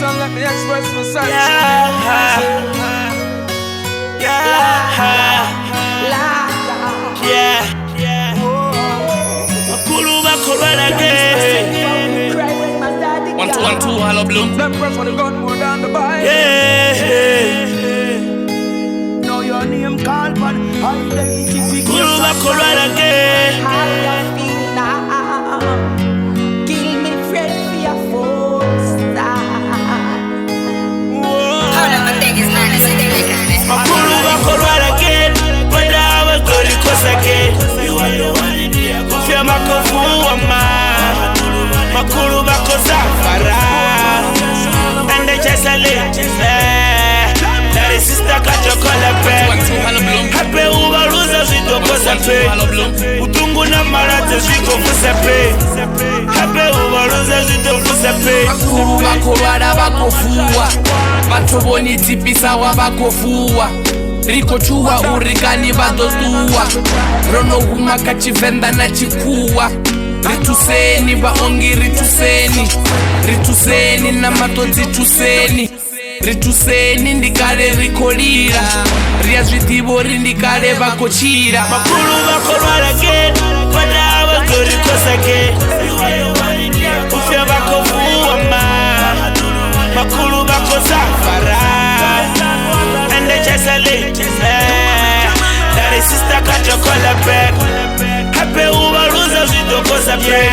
So let me express myself. Makulu bakolwala again. 1 2 1 2, hello Bloom. Them press for the gun more than the bike. Know your name called for identification. Makulu bakolwala again. How you feel now? Kill me friend for your folks. Makulu bakolwala again. Wenda abagori kosake. Kufya makofuwa ma. Makulu bakozafara. Ende chesale. Dari sister kachokola pe. Hape ubaruza zitokosa pe. Utungu na marate zikofusa pe. Hape ubaruza zitokosa pe. Makulu bakolwala bakofuwa. Batoboni tipisa wa bakofuwa. Rikochuwa urigani badotuwa. Rono huma kachivenda na chikuwa. Rituseni baongi rituseni. Rituseni na matodzi tuseni. Rituseni ndikale rikolira. Ria zvitivo rindikale bakochira. Makulu bakolwala again. Wenda abagori kosake. Kufya bakofuwa ma. Makulu bakozafara. Ende chesale. Dari sister kachokola pe. Hape ubaruza zitokosa pe.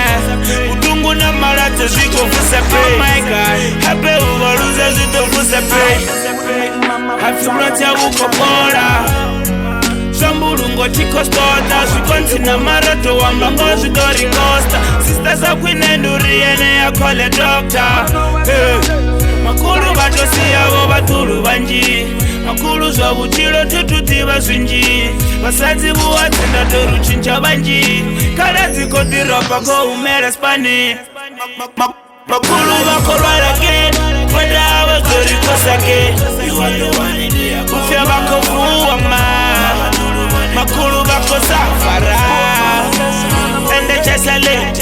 Utungu na marate zikofusa pe. Hape ubaruza zitokosa pe. Hafuratia ukopora. Shambulungo chikostota. Zwikonti na marato wambango zidori costa. Sister za kwinenduri ene ya kole doctor. Makulu batosiya bo batulu banji. Makulu zwa buchilo tututiva zwinji. Basadzi buwatenda toruchincha banji. Kana ziko diropa ko umere spani. Makulu bakolwala again. Wenda abagori kosake. Kufya bakofuwa ma. Makulu bakozafara. Ende chesale.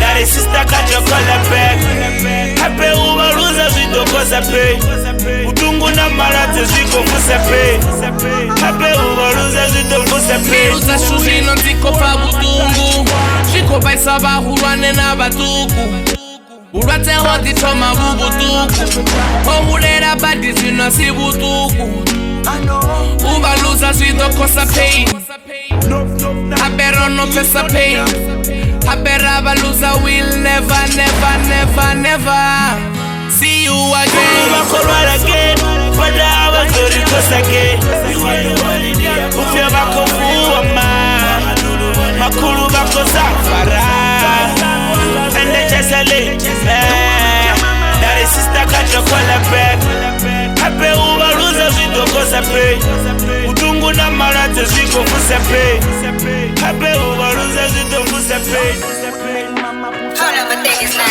Dari sister kachokola pe. Hape ubaruza zitokosa pe. Utungu na marate zikofusa pe. Hape ubaruza zitokosa pe. Miruza shuzino nzikopa butungu. Shikopa isaba hurwane na batuku. Urate hoti toma bubutuku. Ohulera badi zino si butuku. Ubaluza zitokosa pain. Habero no pesa pain. Habera baluza will never, never, never, never see you again. Bakolwala again. Wenda abagori kosake. Kufya bakofuwa ma. Makulu bakozafara. Ende chesale. Dari sister kachokola pe. Hape ubaruza zitokosa pe. Utungu na marate zikofusa pe. Hape ubaruza zitokosa pe. Hold up, I think it's not